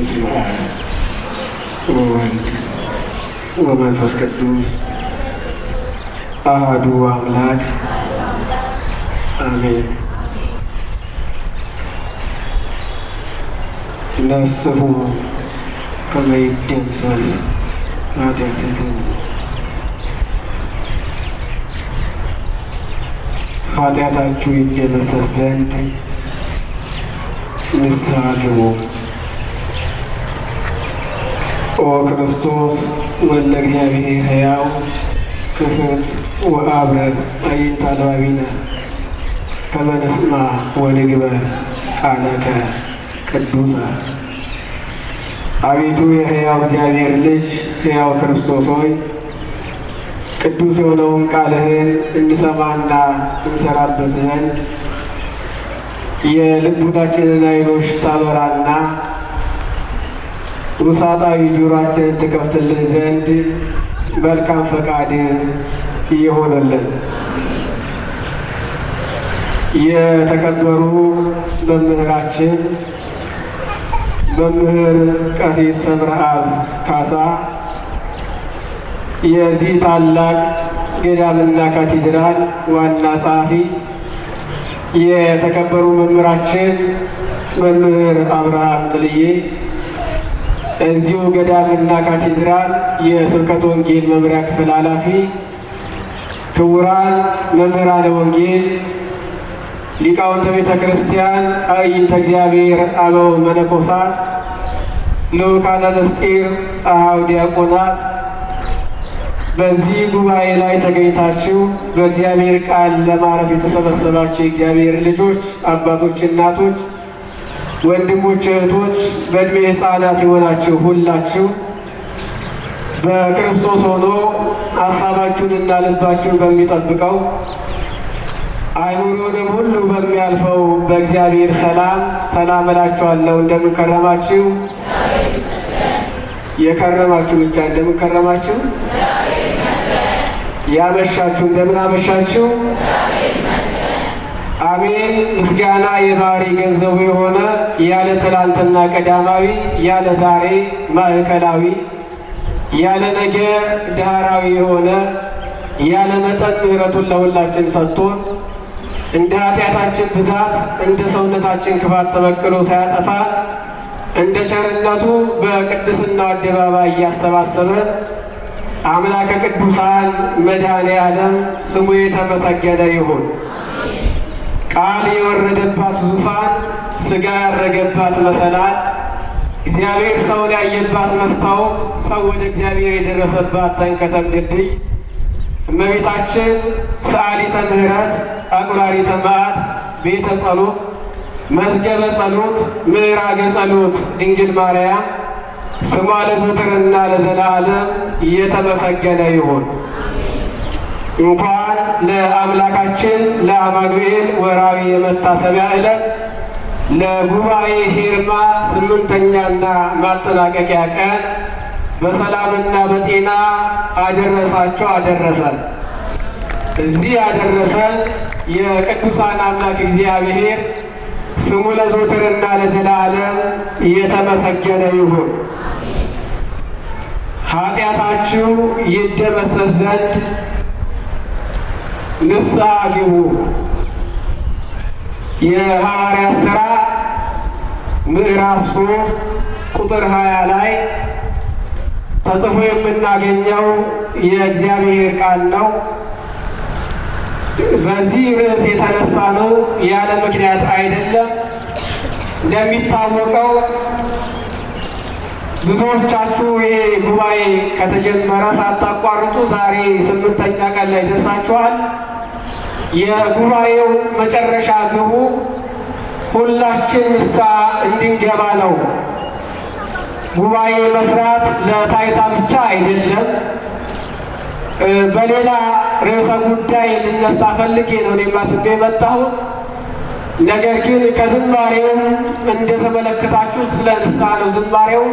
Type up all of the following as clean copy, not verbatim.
በስመ አብ ወወልድ ወመንፈስ ቅዱስ አሐዱ አምላክ አሜን። ነስሑ ከመ ይደምሰስ ኃጢአትክሙ፣ ኃጢአታችሁ ይደመሰስ ዘንድ ንስሐ ግቡ። ኦ ክርስቶስ ወልደ እግዚአብሔር ሕያው ክስት ወአብረር አዕይንተ አልባቢነ ከመ ንስማ ወንግበር ቃለከ ቅዱሰ። አቤቱ የሕያው እግዚአብሔር ልጅ ሕያው ክርስቶስ ሆይ ቅዱስ የሆነውን ቃልህን እንሰማና እንሰራበት ዘንድ የልቡናችንን ዓይኖች ታበራና ውሳጣዊ ጆሮአችንን ትከፍትልን ዘንድ መልካም ፈቃድ ይሆንልን። የተከበሩ መምህራችን መምህር ቀሲስ ሰምረአብ ካሳ የዚህ ታላቅ ገዳምና ካቴድራል ዋና ጸሐፊ፣ የተከበሩ መምህራችን መምህር አብርሃም ጥልዬ እዚሁ ገዳምና ካቴድራል የስብከተ ወንጌል መምሪያ ክፍል ኃላፊ፣ ክቡራን መምህራነ ወንጌል፣ ሊቃውንተ ቤተ ክርስቲያን፣ አዕይንተ እግዚአብሔር አበው መነኮሳት፣ ልዑካነ ምስጢር፣ አኀው ዲያቆናት፣ በዚህ ጉባኤ ላይ ተገኝታችሁ በእግዚአብሔር ቃል ለማረፍ የተሰበሰባችሁ የእግዚአብሔር ልጆች፣ አባቶች፣ እናቶች፣ ወንድሞች፣ እህቶች፣ በዕድሜ ሕፃናት የሆናችሁ ሁላችሁ በክርስቶስ ሆኖ ሀሳባችሁንና ልባችሁን በሚጠብቀው አይምሮንም ሁሉ በሚያልፈው በእግዚአብሔር ሰላም ሰላም እላችኋለሁ። እንደምን ከረማችሁ? የከረማችሁ ብቻ እንደምን ከረማችሁ? ያመሻችሁ እንደምን አመሻችሁ? አሜን። ምስጋና የባህሪ ገንዘቡ የሆነ ያለ ትላንትና ቀዳማዊ፣ ያለ ዛሬ ማዕከላዊ፣ ያለ ነገ ዳህራዊ የሆነ ያለ መጠን ምሕረቱን ለሁላችን ሰጥቶን እንደ ኃጢአታችን ብዛት እንደ ሰውነታችን ክፋት ተበቅሎ ሳያጠፋ እንደ ቸርነቱ በቅድስናው አደባባይ እያሰባሰበን አምላከ ቅዱሳን መድኃኔ ዓለም ስሙ የተመሰገነ ይሁን። ቃል የወረደባት ዙፋን፣ ሥጋ ያረገባት መሰላል፣ እግዚአብሔር ሰውን ያየባት መስታወት፣ ሰው ወደ እግዚአብሔር የደረሰባት ተንከተም ድልድይ እመቤታችን ሰዓሊተ ምሕረት አቁራሪተ መዓት ቤተ ጸሎት መዝገበ ጸሎት ምዕራገ ጸሎት ድንግል ማርያም ስሟ ለዘወትርና ለዘላለም እየተመሰገነ ይሁን። እንኳን ለአምላካችን ለአማኑኤል ወራዊ የመታሰቢያ ዕለት ለጉባኤ ሄርማ 8ኛና ማጠናቀቂያ ቀን በሰላምና በጤና አደረሳችሁ አደረሰን። እዚህ ያደረሰን የቅዱሳን አምላክ እግዚአብሔር ስሙ ለዘወትርና ለዘላለም እየተመሰገነ ይሁን። ኃጢአታችሁ ይደመሰስ ዘንድ ንስሐ ግቡ። የሐዋርያት ሥራ ምዕራፍ 3 ቁጥር 20 ላይ ተጽፎ የምናገኘው የእግዚአብሔር ቃል ነው። በዚህ ርዕስ የተነሳ ነው ያለ ምክንያት አይደለም። እንደሚታወቀው ብዙዎቻችሁ ይሄ ጉባኤ ከተጀመረ ሳታቋርጡ ዛሬ 8ኛ ቀን ላይ ደርሳችኋል። የጉባኤው መጨረሻ ግቡ ሁላችን ንስሐ እንድንገባ ነው። ጉባኤ መስራት ለታይታ ብቻ አይደለም። በሌላ ርዕሰ ጉዳይ ልነሳ ፈልጌ ነው እኔም አስቤ የመጣሁት። ነገር ግን ከዝማሬውም እንደተመለከታችሁት ስለ ንስሐ ነው ዝማሬው።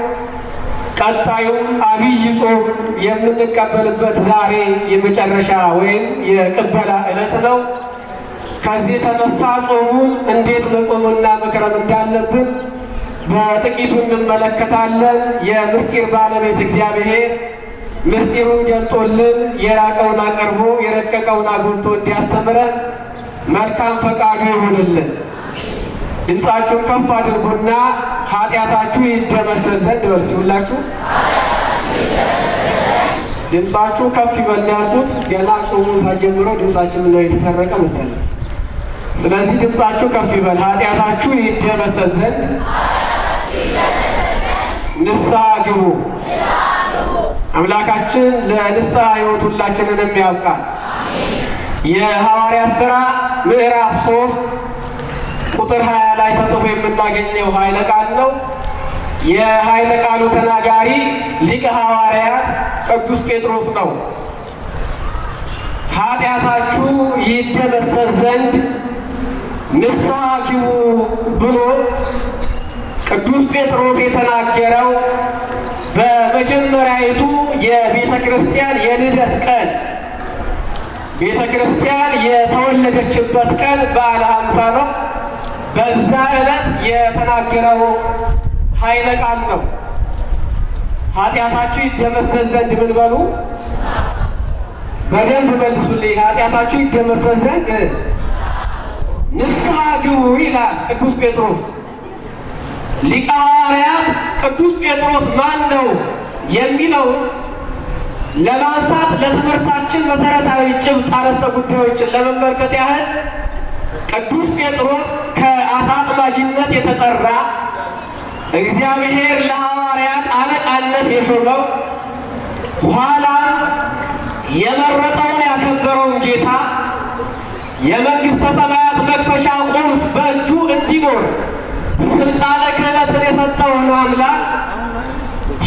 ቀጣዩም አብይ ጾም የምንቀበልበት ዛሬ የመጨረሻ ወይም የቅበላ ዕለት ነው። ከዚህ የተነሳ ጾሙን እንዴት መጾምና መክረም እንዳለብን በጥቂቱ እንመለከታለን። የምስጢር ባለቤት እግዚአብሔር ምስጢሩን ገልጦልን የራቀውን አቅርቦ የረቀቀውን አጉልቶ እንዲያስተምረን መልካም ፈቃዱ ይሁንልን። ድምፃችሁን ከፍ አድርጉና ኃጢአታችሁ ይደመሰስ ዘንድ ሁላችሁ ድምፃችሁ ከፍ ይበል ያልኩት ገና ጾሙ ሳይጀምረው ድምፃችን ነው የተሰረቀ መሰለኝ። ስለዚህ ድምፃችሁ ከፍ ይበል። ኃጢአታችሁ ይደመሰስ ዘንድ ንስሐ ግቡ። አምላካችን ለንስሐ ሕይወት ሁላችንንም ያብቃል። የሐዋርያት ሥራ ምዕራፍ 3 ቁጥር 20 ላይ ተጽፎ የምናገኘው ኃይለ ቃል ነው። የኃይለ ቃሉ ተናጋሪ ሊቀ ሐዋርያት ቅዱስ ጴጥሮስ ነው። ኃጢአታችሁ ይደመሰስ ዘንድ ንስሐ ግቡ ብሎ ቅዱስ ጴጥሮስ የተናገረው በመጀመሪያይቱ የቤተ ክርስቲያን የልደት ቀን ቤተ ክርስቲያን የተወለደችበት ቀን በዓለ ሀምሳ ነው። በዛ ዕለት የተናገረው ኃይለ ቃል ነው። ኃጢአታችሁ ይደመሰስ ዘንድ ምን በሉ? በደንብ መልሱልኝ። ኃጢአታችሁ ይደመሰስ ዘንድ ንስሐ ግቡ ይላል ቅዱስ ጴጥሮስ። ሊቀ ሐዋርያት ቅዱስ ጴጥሮስ ማን ነው የሚለውን ለማንሳት ለትምህርታችን መሰረታዊ ጭብጥ አርዕስተ ጉዳዮችን ለመመልከት ያህል ቅዱስ ጴጥሮስ ከአሳ አጥማጅነት የተጠራ እግዚአብሔር ለሐዋርያት አለቃነት የሾመው ኋላ የመረጠውን ያከበረውን ጌታ የመንግሥተ ሰማያት መክፈቻ ቁልፍ በእጁ እንዲኖር ስልጣነ ክህነትን የሰጠውን አምላክ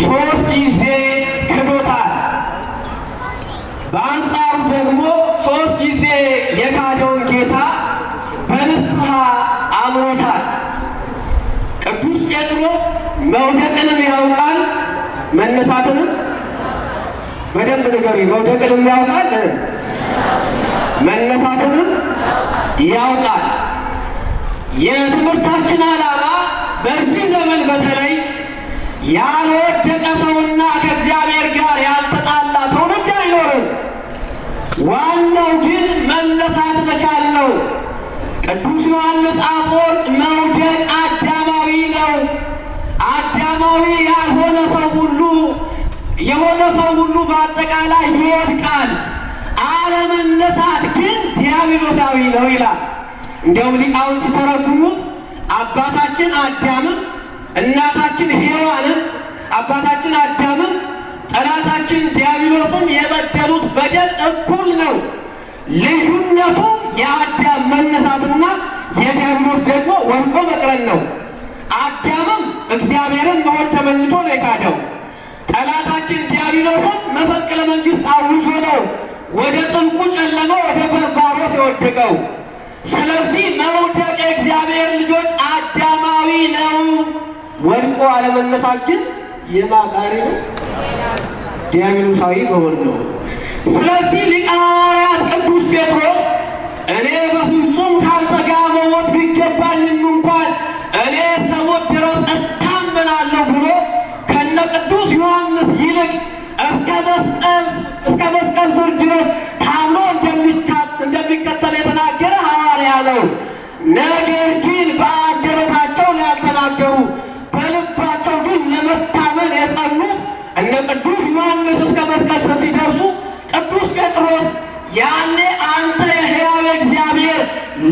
3 ጊዜ ክዶታል። በአንጻሩ ደግሞ 3 ጊዜ የካደውን ጌታ በንስሐ አምኖታል። ቅዱስ ጴጥሮስ መውደቅንም ያውቃል፣ መነሳትንም በደንብ ንገሩኝ። መውደቅንም ያውቃል፣ መነሳትንም ያውቃል። የትምህርታችን ዓላማ በዚህ ዘመን በተለይ ያልወደቀ ሰውና ከእግዚአብሔር ጋር ያልተጣላ ትውልድ አይኖርም። ዋናው ግን መነሳት መቻል ነው። ቅዱስ ዮሐንስ አፈወርቅ መውደቅ አዳማዊ ነው። አዳማዊ ያልሆነ ሰው ሁሉ የሆነ ሰው ሁሉ በአጠቃላይ ይወድቃል። አለመነሳት ግን ዲያብሎሳዊ ነው ይላል። እንዲያውም ሊቃውንት ሲተረጉሙት አባታችን አዳምን እናታችን ሔዋንን አባታችን አዳምን ጠላታችን ዲያብሎስን የበደሉት በደል እኩል ነው። ልዩነቱ የአዳም መነሳትና የዲያብሎስ ደግሞ ወድቆ መቅረት ነው። አዳምም እግዚአብሔርን መሆን ተመኝቶ ነው የካደው። ጠላታችን ዲያብሎስን መፈንቅለ መንግሥት አውጆ ነው ወደ ጥልቁ ጨለማ ወደ በርባሮስ የወደቀው። ስለዚህ መውደቅ የእግዚአብሔር ልጆች አዳማዊ ነው። ወድቆ አለመነሳት ግን የማቃሪ ነው፣ ዲያብሎሳዊ መሆን ነው። ስለዚህ ሊቀ ሐዋርያት ቅዱስ ጴጥሮስ እኔ በፍጹም ካንተ ጋር መሞት ቢገባኝም እንኳን እኔ እስከ ሞት ድረስ እታመናለሁ ብሎ ከነ ቅዱስ ዮሐንስ ይልቅ እስከ መስቀል ስር ድረስ ታምኖ እንደሚከተል የተናገረ ሐዋርያ ነው። ነገር ግን በአንደበታቸው ያልተናገሩ በልባቸው ግን ለመታመን የጸኑት እነ ቅዱስ ዮሐንስ እስከ መስቀል ስር ሲደርሱ ቅዱስ ጴጥሮስ ያኔ አንተ የሕያው እግዚአብሔር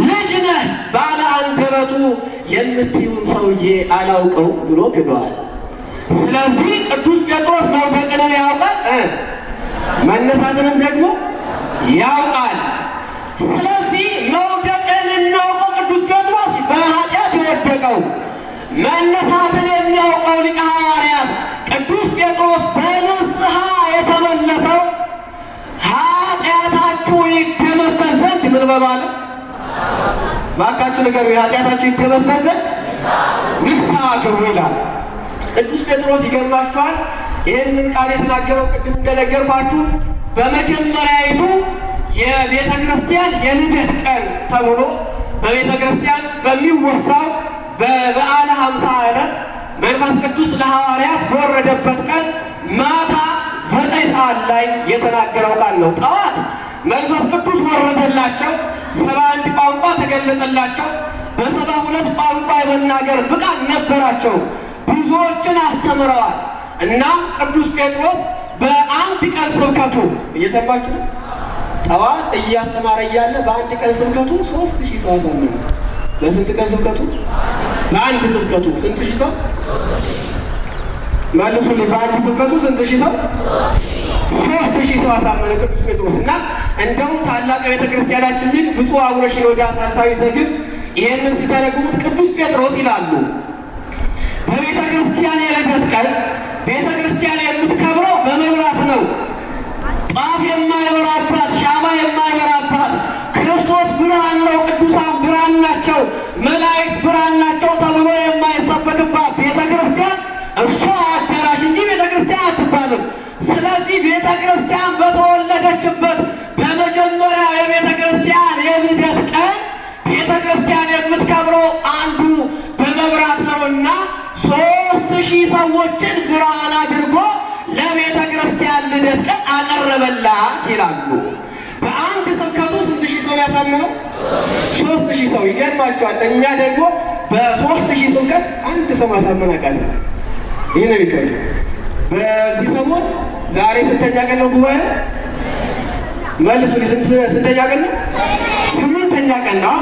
ልጅ ነህ ባለ አንደበቱ የምትይውን ሰውዬ አላውቀው ብሎ ክዷል። ስለዚህ ቅዱስ ጴጥሮስ መውደቅንን ያውቃል፣ መነሳትንም ደግሞ ያውቃል። ስለዚህ መውደቅን እናውቀው ቅዱስ ጴጥሮስ በኃጢአት የወደቀው፣ መነሳትን የሚያውቀው ሊቀ ሐዋርያት ቅዱስ ጴጥሮስ በንስሐ የተመለሰው ኃጢአታችሁ ይደመሰስ ዘንድ ምን በማለ ባካችሁ ነገር ኃጢአታችሁ ይደመሰስ ዘንድ ንስሐ ግቡ ይላል ቅዱስ ጴጥሮስ። ይገርማችኋል። ይህንን ቃል የተናገረው ቅድም እንደነገርኳችሁ በመጀመሪያይቱ የቤተ ክርስቲያን የልደት ቀን ተብሎ በቤተ ክርስቲያን በሚወሳው በበዓለ ሀምሳ ዕለት መንፈስ ቅዱስ ለሐዋርያት በወረደበት ቀን ማታ 9 ሰዓት ላይ የተናገረው ቃል ነው። ጠዋት መንፈስ ቅዱስ ወረደላቸው፣ 71 ቋንቋ ተገለጠላቸው፣ በ72 ቋንቋ የመናገር ብቃት ነበራቸው፣ ብዙዎችን አስተምረዋል። እና ቅዱስ ጴጥሮስ በአንድ ቀን ስብከቱ እየሰማችሁ ነው። ጠዋት እያስተማረ እያለ በአንድ ቀን ስብከቱ 3000 ሰው አሳመነ። በስንት ቀን ስብከቱ? በአንድ ስብከቱ ስንት ሺህ ሰው? መልሱልኝ። በአንድ ስብከቱ ስንት ሺህ ሰው? 3000 ሰው አሳመነ ቅዱስ ጴጥሮስ። እና እንደውም ታላቅ ቤተ ክርስቲያናችን ሊቅ ብፁዕ አቡነ ሽኖዳ ሳልሳዊ ዘግብፅ ይሄንን ሲተረጉሙት ቅዱስ ጴጥሮስ ይላሉ በቤተ ክርስቲያን የልደት ቀን ቤተ ክርስቲያን የምትከብረው በመብራት ነው። ጧፍ የማይበራባት፣ ሻማ የማይበራባት፣ ክርስቶስ ብርሃን ነው፣ ቅዱሳን ብርሃን ናቸው፣ መላእክት ብርሃን ናቸው ተብሎ የማይጠበቅባት ቤተ ክርስቲያን እሷ አዳራሽ እንጂ ቤተ ክርስቲያን አትባልም። ስለዚህ ቤተ ክርስቲያን በተወለደችበት በመጀመሪያው የቤተ ክርስቲያን የልደት ቀን ቤተ ክርስቲያን የምትከብረው አንዱ በመብራት ነውና 3000 ሰዎችን ብርሃን አድርጎ ለቤተ ክርስቲያን ልደት ቀን አቀረበላት ይላሉ። በአንድ ስብከቱ ስንት ሺህ ሰው ያሳምነው? 3000 ሰው። ይገርማቸዋል። እኛ ደግሞ በ3000 ስብከት አንድ ሰው ማሳመን አቃተን። ይህ ነው የሚፈልግ። በዚህ ሰሞን ዛሬ ስንተኛ ቀን ነው ጉባኤ? መልሱ። ስንተኛ ቀን ነው? 8ኛ ቀን ነው።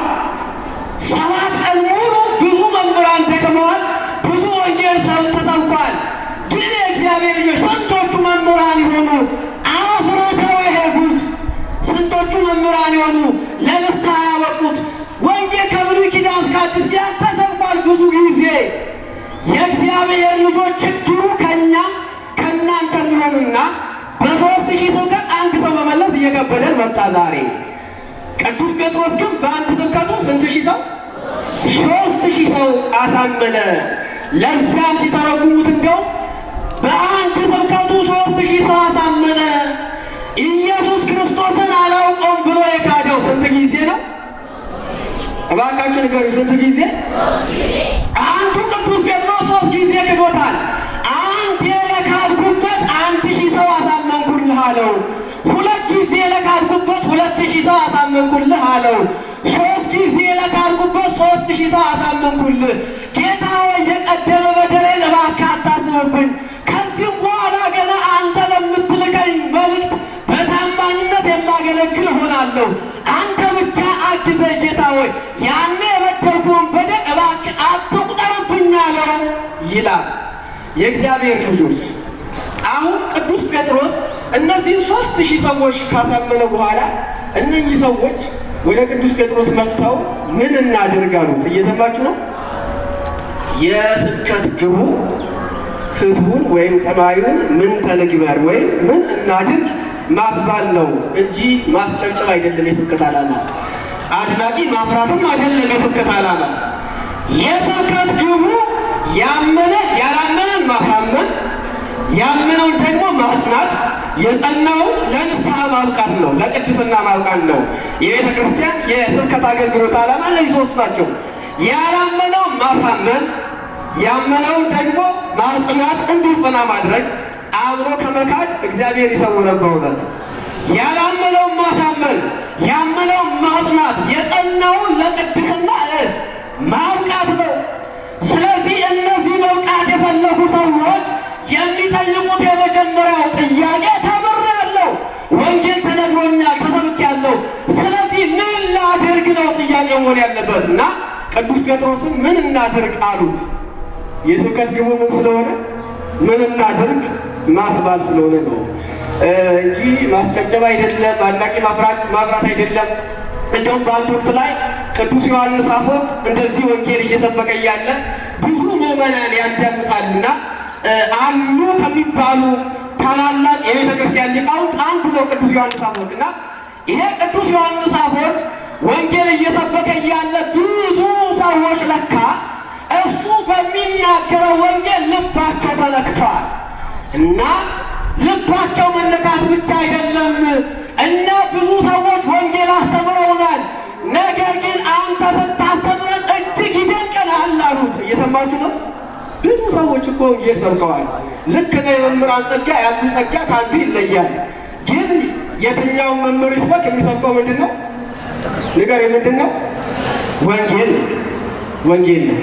7 ቀን ሙሉ ብዙ መምህራን ደክመዋል። ብዙ ወንጌል ተሰብኳል። ግን የእግዚአብሔር ልጆች ስንቶቹ መምህራን የሆኑ አፍርተው የሄዱት፣ ስንቶቹ መምህራን የሆኑ ለንስሐ ያበቁት። ወንጌል ከብሉይ ኪዳን እስከ አዲስ ኪዳን ተሰብኳል ብዙ ጊዜ። የእግዚአብሔር ልጆች ችግሩ ከእኛ ከእናንተ የሚሆኑና በ3000 ስብከት አንድ ሰው መመለስ እየከበደን መጣ ዛሬ። ቅዱስ ጴጥሮስ ግን በአንድ ስብከቱ ስንት ሺህ ሰው? 3000 ሰው አሳመነ። ለዛም ሲተረጉሙት እንደው በአንድ ስብከቱ 3000 ሰው አሳመነ። ኢየሱስ ክርስቶስን አላውቀውም ብሎ የካደው ስንት ጊዜ ነው? እባካችሁ ንገሩ፣ ስንት ጊዜ? አንዱ ቅዱስ ጴጥሮስ 3 ጊዜ ክዶታል። አንድ የለካድኩበት 1000 ሰው አሳመንኩልህ አለው። 2 ጊዜ የለካድኩበት 2000 ሰው አሳመንኩልህ አለው። 3 ጊዜ የለካድኩበት 3000 ሰው አሳመንኩልህ። ጌታ ሆይ የቀደመ በደሌን እባክህ አታስብብኝ። ከዚህ በኋላ ገና አንተ ለምትልከኝ መልእክት በታማኝነት የማገለግል እሆናለሁ። አንተ ብቻ አግዘኝ ጌታ ሆይ፣ ያኔ የበደልኩህን በደል እባክህ አትቁጠርብኝ አለው ይላል። የእግዚአብሔር ልጆች አሁን ቅዱስ ጴጥሮስ እነዚህን 3000 ሰዎች ካሳመነ በኋላ እነኚህ ሰዎች ወደ ቅዱስ ጴጥሮስ መጥተው ምን እናድርግ አሉት። እየሰማችሁ ነው? የስብከት ግቡ ህዝቡን ወይም ተማሪውን ምን ተንግበር ወይም ምን እናድርግ ማስባል ነው እንጂ ማስጨብጨብ አይደለም። የስብከት ዓላማ አድናቂ ማፍራትም አይደለም። የስብከት ዓላማ የስብከት ግቡ ያመነ ያላመነን ማሳመን፣ ያመነውን ደግሞ ማጽናት፣ የጸናውን ለንስሐ ማብቃት ነው፣ ለቅድስና ማብቃት ነው። የቤተ ክርስቲያን የስብከት አገልግሎት ዓላማ እነዚህ 3 ናቸው። ያላመነውን ማሳመን፣ ያመነውን ደግሞ ማጽናት፣ እንዲጸና ማድረግ። አምኖ ከመካድ እግዚአብሔር ይሰውረን በእውነት። ያላመነውን ማሳመን፣ ያመነውን ማጽናት፣ የጸናውን ለቅድስና ማብቃት ነው። ስለዚህ እነዚህ መብቃት የፈለጉ ሰዎች የሚጠይቁት የመጀመሪያው ጥያቄ ተምሬያለሁ፣ ወንጌል ተነግሮኛል፣ ተሰብኬያለሁ፣ ስለዚህ ምን ላድርግ ነው ጥያቄ መሆን ያለበት። እና ቅዱስ ጴጥሮስን ምን እናድርግ አሉት። የስብከት ግቡ ምን ስለሆነ ምን እናድርግ ማስባል ስለሆነ ነው እንጂ ማስጨብጨብ አይደለም፣ አድናቂ ማፍራት አይደለም። እንደውም በአንድ ወቅት ላይ ቅዱስ ዮሐንስ አፈወርቅ እንደዚህ ወንጌል እየሰበከ እያለ ብዙ ምዕመናን ያዳምጣሉና አሉ ከሚባሉ ታላላቅ የቤተ ክርስቲያን ሊቃውንት አንዱ ነው ቅዱስ ዮሐንስ አፈወርቅ። እና ይሄ ቅዱስ ዮሐንስ አፈወርቅ ወንጌል እየሰበከ እያለ ብዙ ሰዎች ለካ እሱ በሚናገረው ወንጌል ልባቸው ተነክተዋል። እና ልባቸው መነካት ብቻ አይደለም፣ እና ብዙ ሰዎች ወንጌል አስተምረውናል፣ ነገር ግን አንተ ስታስተምረን እጅግ ይደንቀናል አሉት። እየሰማችሁ ነው? ብዙ ሰዎች ሰዎች እኮ ወንጌል ሰብከዋል። ልክ ነው። የመምህራን ጸጋ ያሉ ጸጋ ከአንዱ ይለያል። ግን የትኛው መምህር ይስበክ የሚሰብከው ምንድን ነው? ንገር፣ ምንድን ነው? ወንጌል ነው። ወንጌል ነው።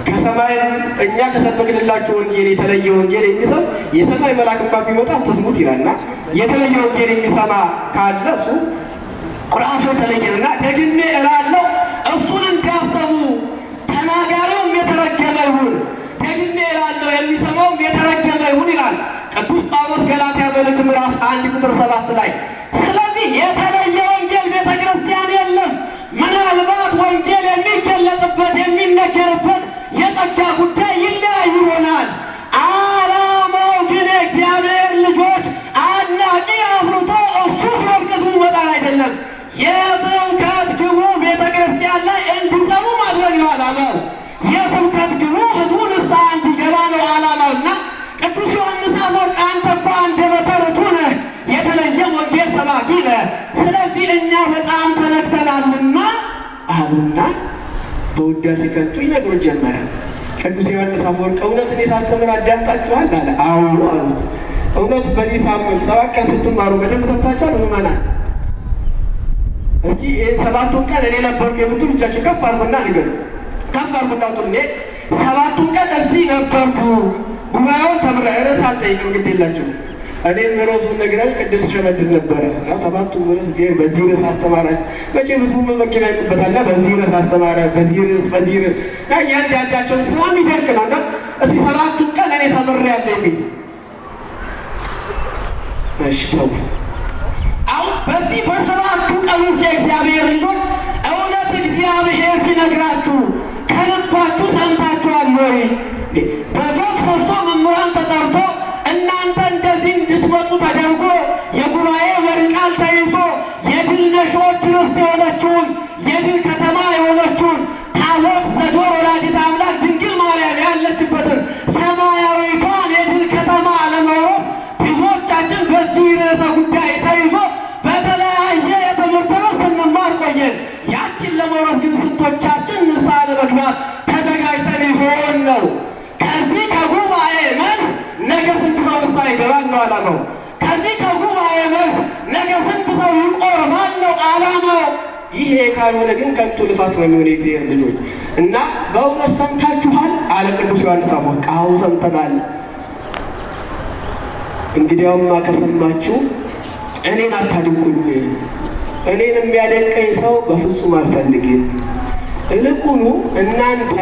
ከሰማይም እኛ ከሰበክንላችሁ ወንጌል የተለየ ወንጌል የሚሰብክ የሰማይ መልአክ እንኳን ቢመጣ አትስሙት ይላልና የተለየ ወንጌል የሚሰማ ካለ እሱ ራሱ የተለየ ነውና ደግሜ እላለሁ እሱን እንዲያሰቡ ተናጋሪውም የተረገመ ይሁን። ደግሜ እላለሁ የሚሰማውም የተረገመ ይሁን ይላል ቅዱስ ጳውሎስ ገላትያ መልእክት ምዕራፍ 1 ቁጥር 7 ላይ። ስለዚህ የተለየ ወንጌል ቤተ ክርስቲያን የለም። ምናልባት ወንጌል የሚገለጥበት የሚነገርበት የጸጋ ጉዳይ ይለያይ ይሆናል። ዓላማው ግን የእግዚአብሔር ልጆች አድናቂ አፍርቶ እሱ ሲወርቅቱ መጣል አይደለም። የስብከት ግቡ ቤተ ክርስቲያን ላይ እንዲሰሩ ማድረግ ነው ዓላማው። የስብከት ግቡ ሕዝቡ ንስሐ እንዲገባ ነው ዓላማውና ቅዱስ ዮሐንስ አፈወርቅ አንተ እኮ አንደበተ ርቱዕ ነህ፣ የተለየ ወንጌል ሰባኪ ነህ። ስለዚህ እኛ በጣም ተነክተናልና አሉና በውዳሴ ከንቱ ይነግሩን ጀመረ። ቅዱስ ዮሐንስ አፈወርቅ እውነትን ሳስተምር አዳምጣችኋል አለ። አዎ አሉት። እውነት በዚህ ሳምንት 7 ቀን ስትማሩ በደንብ ሰምታችኋል? ምዕመናን እስቲ ሰባቱን ቀን እኔ ነበርኩ የምትሉ እጃችሁ ከፍ አድርጉና ንገሩ። ከፍ አድርጉና እኔ 7ቱን ቀን እዚህ ነበርኩ፣ ጉባኤውን ተምሬ ርዕስ አልጠይቅም፣ ግድ የላችሁ። እኔም ርዕሱን ነግረው ቅድም ስሸመድድ ነበረ። 7ቱን ርዕስ በዚህ ርዕስ አስተማራች። መቼም ብዙ መመኪና ይቁበታልና በዚህ ርዕስ አስተማረ፣ በዚህ ርዕስ እና እያንዳንዳቸውን ስም ይደንቅ ነው። እና እስቲ 7ቱን ቀን እኔ ተምሬ ያለ የሚል እሺ ተው። አሁን በዚህ በ7ቱ ቀን ውስጥ የእግዚአብሔር ልጆች እውነት እግዚአብሔር ሲነግራችሁ ከልባችሁ ሰምታችኋል ወይ? በጆት ፈስቶ መምህራን ተጠርቶ እናንተ እንደዚህ እንድትመጡ ተደርጎ የጉባኤ መሪ ቃል ተይዞ የድል ነሾዎች ርስት የሆነችውን የድል ከተማ የሆነችውን ታቦት ዘዶር ወላዲተ አምላክ ድንግል ማርያም ያለችበትን ሰማያዊቷን የድል ከተማ ለመውረስ ብዙዎቻችን በዚህ ርዕሰ ጉዳይ ተይዞ በተለያየ የትምህርት ርዕስ ስንማር ቆየን። ያችን ለመውረስ ግን ስንቶቻችን ንስሐ ለመግባት ተዘጋጅተን ይሆን ነው? ከዚህ ከጉባኤ መልስ ነገ ስንት ሰው ንስሐ ይገባል ነው ዓላማው። ከዚህ ከጉባኤ መልስ ነገ ስንት ሰው ይቆርባል ነው ዓላማው። ይሄ ካልሆነ ግን ከንቱ ልፋት ነው የሚሆነ የእግዚአብሔር ልጆች። እና በእውነት ሰምታችኋል አለ ቅዱስ ዮሐንስ አፈወርቅ። አዎ ሰምተናል። እንግዲያውማ ከሰማችሁ እኔን አታድንቁኝ። እኔን የሚያደንቀኝ ሰው በፍጹም አልፈልግም። እልቁኑ እናንተ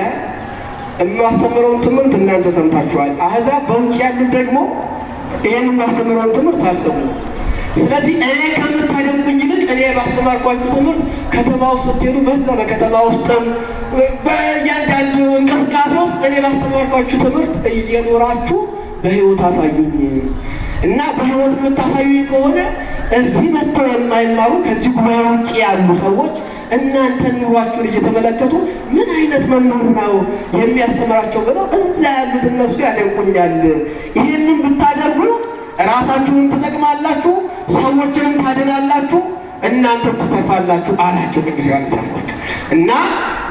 የማስተምረውን ትምህርት እናንተ ሰምታችኋል። አሕዛብ በውጭ ያሉት ደግሞ ይህን የማስተምረውን ትምህርት አልሰሙም። ስለዚህ እኔ ከምታደንቁኝ ይልቅ እኔ ባስተማርኳችሁ ትምህርት ከተማ ውስጥ ስትሄዱ በዛ በከተማ ውስጥም በእያንዳንዱ እንቅስቃሴ ውስጥ እኔ ባስተማርኳችሁ ትምህርት እየኖራችሁ በሕይወት አሳዩኝ እና በሕይወት የምታሳዩኝ ከሆነ እዚህ መጥተው የማይማሩ ከዚህ ጉባኤ ውጭ ያሉ ሰዎች እናንተ ኑሯችሁን እየተመለከቱ ምን አይነት መምህር ነው የሚያስተምራቸው ብለው እዛ ያሉት እነሱ ያደንቁኛል። ይህንን ብታደርጉ ራሳችሁን ትጠቅማላችሁ፣ ሰዎችንም ታድናላችሁ፣ እናንተም ትተርፋላችሁ አላቸው ቅዱስ ዮሐንስ አፈወርቅ። እና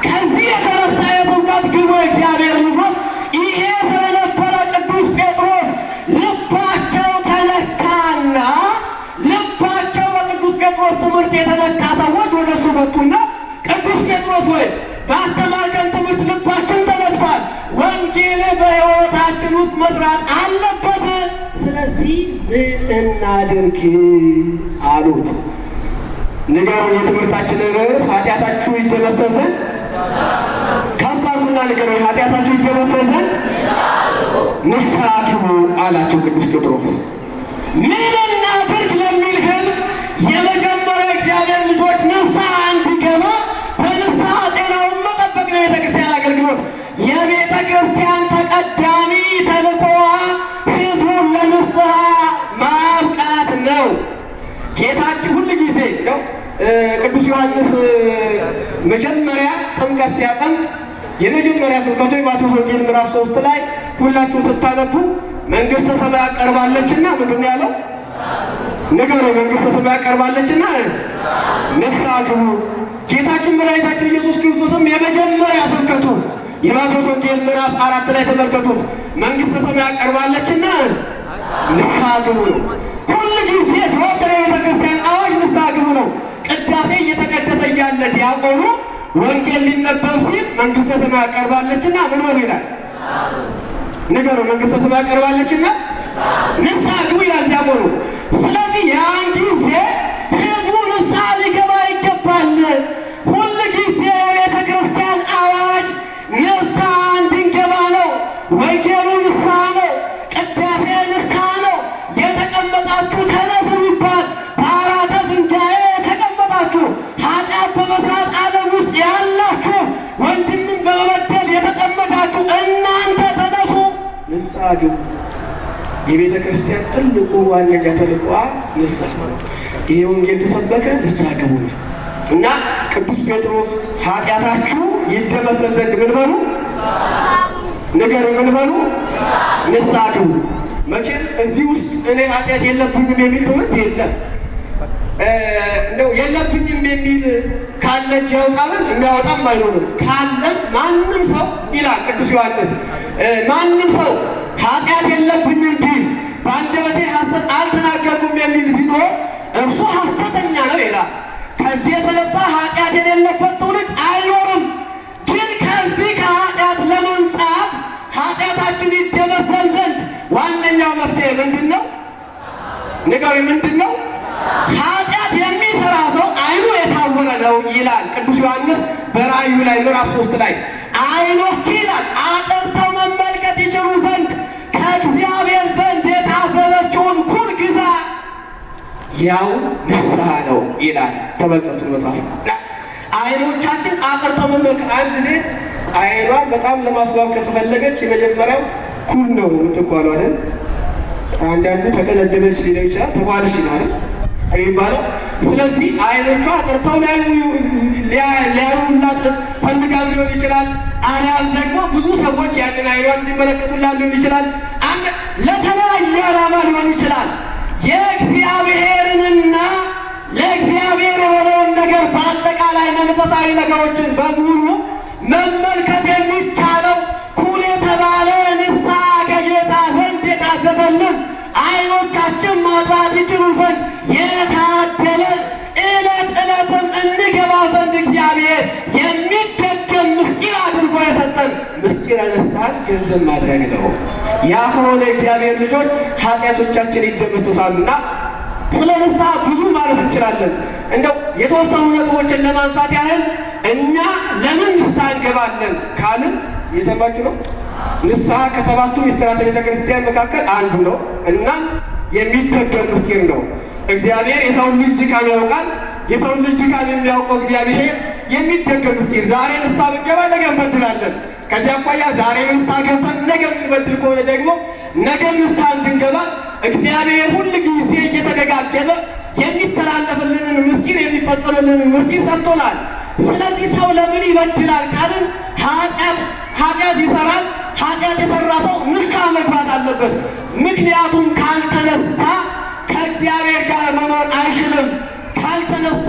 ከዚህ የተነሳ የስብከት ግቡ እግዚአብሔር ልጆች ይሄ ስለነበረ ቅዱስ ጴጥሮስ ልባቸው ተነካና ልባቸው በቅዱስ ጴጥሮስ ትምህርት የተነካ ሰዎች ወደ እሱ መጡና ቅዱስ ጴጥሮስ ወይ ባስተማርከን ትምህርት ልባችን ተነክቷል፣ ወንጌል በሕይወታችን ውስጥ መስራት አለበት። ስለዚህ ምን እናድርግ አሉት። ንገሩ። የትምህርታችን ርዕስ ኃጢአታችሁ ይደመሰስ ዘንድ ከባዱና ንገሩ። ኃጢአታችሁ ይደመሰስ ዘንድ ንስሐ ግቡ አላቸው ቅዱስ ጴጥሮስ። ምን እናድርግ ለሚል ሕዝብ የመጀመሪያ እግዚአብሔር ልጆች ንስሐ እንዲገባ በንስሐ ጤናውን መጠበቅ ነው የቤተ ክርስቲያን አገልግሎት። የቤተ ክርስቲያን ተቀዳሚ ተልእኮዋ ሕዝቡን ለንስሐ ማብቃት ነው። ጌታችን ሁል ጊዜ ነው ቅዱስ ዮሐንስ መጀመሪያ ጥምቀት ሲያጠምቅ የመጀመሪያ ስብከቱ የማቴዎስ ወንጌል ምዕራፍ 3 ላይ ሁላችሁ ስታነቡ መንግሥተ ሰማይ ቀርባለችና ምንድን ነው ያለው? ንገሩ። መንግሥተ ሰማይ ቀርባለችና ንስሐ ግቡ። ጌታችን መድኃኒታችን ኢየሱስ ክርስቶስም የመጀመሪያ ስብከቱ የማቴዎስ ወንጌል ምዕራፍ 4 ላይ ተመልከቱት። መንግሥተ ሰማያት ቀርባለችና ንስሐ ግቡ ነው። ሁል ጊዜ ዘወትር የቤተ ክርስቲያን አዋጅ ንስሐ ግቡ ነው። ቅዳሴ እየተቀደሰ እያለ ዲያቆኑ ወንጌል ሊነበብ ሲል መንግሥተ ሰማያት ቀርባለችና ምን በሉ ይላል? ንገሩ። መንግሥተ ሰማያት ቀርባለችና ንስሐ ግቡ ይላል ዲያቆኑ። ስለዚህ ያን ጊዜ ሕዝቡ ንስሐ ሊገባ ይገባል። ሁል ጊዜ የቤተ ክርስቲያን አዋጅ ንስሐ እንድንገባ ነው። ወንጌሉ ንስሐ ነው። ቅዳሴ ንስሐ ነው። የተቀመጣችሁ ተነሱ ቢባል በአራተ ትንሣኤ የተቀመጣችሁ ኃጢአት በመስራት ዓለም ውስጥ ያላችሁ ወንድምን በመበደል የተጠመዳችሁ እናንተ ተነሱ፣ ንስሐ ግቡ። የቤተ ክርስቲያን ትልቁ ዋነኛ ተልዕኮዋ ንስሐ ነው። ይሄ ወንጌል ተሰበከ፣ ንስሐ ግቡ እና ቅዱስ ጴጥሮስ ኃጢአታችሁ ይደመሰስ ዘንድ ምን በሉ ንገሩ፣ ምን በሉ ንስሐ ግቡ። መቼም እዚህ ውስጥ እኔ ኃጢአት የለብኝም የሚል ትምህርት የለም። እንደው የለብኝም የሚል ካለ እጅ ያውጣልን፣ የሚያወጣም አይኖርም። ካለም ማንም ሰው ይላል ቅዱስ ዮሐንስ፣ ማንም ሰው ኃጢአት የለብኝም ቢል በአንደበቴ ሐሰት አልተናገርኩም የሚል ቢኖር እርሱ ሐሰተኛ ነው ይላል። ከዚህ የተነሳ ኃጢአት የሌለበት ትውልድ አይኖርም። ግን ከዚህ ከኃጢአት ለመንጻት ኃጢአታችን ይደመሰስ ዘንድ ዋነኛው መፍትሄ ምንድን ነው? ንገሩ፣ ምንድን ነው? ኃጢአት የሚሰራ ሰው ዓይኑ የታወረ ነው ይላል ቅዱስ ዮሐንስ በራእዩ ላይ ምዕራፍ 3 ላይ ዓይኖች ይላል አጥርተው መመልከት ይችሉ ዘንድ ከእግዚአብሔር ዘንድ የታዘዘችውን ኩል ግዛ፣ ያው ንስሐ ነው ይላል። ተመልከቱ መጽሐፍ። ዓይኖቻችን አጥርተው መመልከት። አንድ ሴት ዓይኗን በጣም ለማስዋብ ከተፈለገች የመጀመሪያው ኩል ነው የምትኳለው አይደል? አንዳንዱ ተቀነደበች ሊለው ይችላል፣ ተኳለች ይላል የሚባለው። ስለዚህ ዓይኖቿ አጥርተው ሊያዩላት ፈልጋም ሊሆን ይችላል። አሊያም ደግሞ ብዙ ሰዎች ያንን ዓይኗን እንዲመለከቱላት ሊሆን ይችላል። ለተለያየ ዓላማ ሊሆን ይችላል። የእግዚአብሔርንና ለእግዚአብሔር የሆነውን ነገር በአጠቃላይ መንፈሳዊ ነገሮችን በሙሉ መመልከት የሚቻለው ኩል የተባለ ንስሐ ከጌታ ዘንድ የታዘዘልን ዓይኖቻችን ማጥራት ይችሉ ዘንድ የታደለን ዕለት ዕለትም እንገባ ዘንድ እግዚአብሔር የሚደገም ምስጢር አድርጎ የሰጠን ምስጢረ ንስሐን ገንዘብ ማድረግ ነው። ያ ከሆነ እግዚአብሔር ልጆች ኃጢአቶቻችን ይደመሰሳሉና ስለ ንስሐ ብዙ ማለት እንችላለን። እንደው የተወሰኑ ነጥቦችን ለማንሳት ያህል እኛ ለምን ንስሐ እንገባለን ካልን እየሰማችሁ ነው። ንስሐ ከሰባቱ ምስጢራተ ቤተ ክርስቲያን መካከል አንዱ ነው እና የሚደገም ምስጢር ነው። እግዚአብሔር የሰውን ልጅ ድካም ያውቃል። የሰውን ልጅ ድካም የሚያውቀው እግዚአብሔር የሚደገም ምስጢር፣ ዛሬ ንስሐ ብንገባ ነገ እንበድላለን። ከዚያ አኳያ ዛሬ ንስሐ ገብተን ነገ የምንበድል ከሆነ ደግሞ ነገ ንስሐ እንድንገባ እግዚአብሔር ሁል ጊዜ እየተደጋገመ የሚተላለፍልንን ምስጢር የሚፈጸምልንን ምስጢር ሰጥቶናል። ስለዚህ ሰው ለምን ይበድላል ካልን ኃጢአት ይሰራል። ኃጢአት የሰራ ሰው ንስሐ መግባት አለበት። ምክንያቱም ካልተነሳ ከእግዚአብሔር ጋር መኖር አይችልም። ካልተነሳ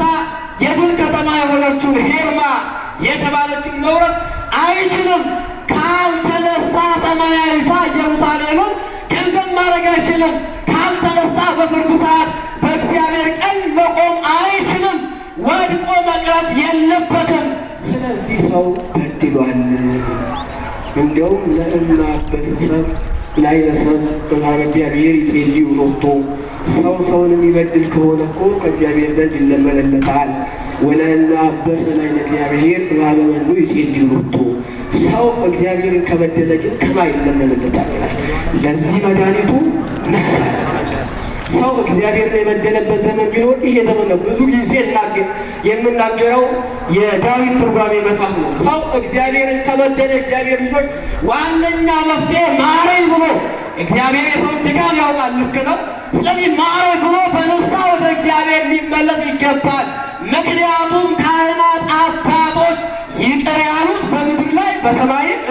የድል ከተማ የሆነችውን ሄርማ የተባለችውን መውረስ አይችልም። ካልተነሳ ሰማያዊቷ ኢየሩሳሌምን ገንዘብ ማድረግ አይችልም። ካልተነሳ በፍርድ ሰዓት በእግዚአብሔር ቀኝ መቆም አይችልም። ወድቆ መቅረት የለበትም። ስለዚህ ሰው በድሏል። እንደውም ለእማ በሰሰብ ላይ ለሰብ በማረ እግዚአብሔር ይጼልዩ ሎቶ ሰው ሰውን የሚበድል ከሆነ እኮ ከእግዚአብሔር ዘንድ ይለመንለታል። ወለእማ በሰ ላይ ለእግዚአብሔር ባለመኑ ይጼልዩ ሎቶ ሰው እግዚአብሔርን ከበደለ ግን ከማ ይለመንለታል ይላል። ለዚህ መድኃኒቱ ንስሐ ሰው እግዚአብሔርን የበደለበት ዘመን ቢኖር ይሄ ዘመን ነው። ብዙ ጊዜ የምናገረው የዳዊት ትርጓሜ መጽሐፍ ነው። ሰው እግዚአብሔርን ከበደለ እግዚአብሔር ልጆች ዋነኛ መፍትሄ ማረኝ ብሎ እግዚአብሔር የሰውን ድካም ያውቃል። ልክ ነው። ስለዚህ ማረኝ ብሎ በንስሐ ወደ እግዚአብሔር ሊመለስ ይገባል። ምክንያቱም ካህናት አባቶች ይቅር ያሉት በምድር ላይ በሰማይም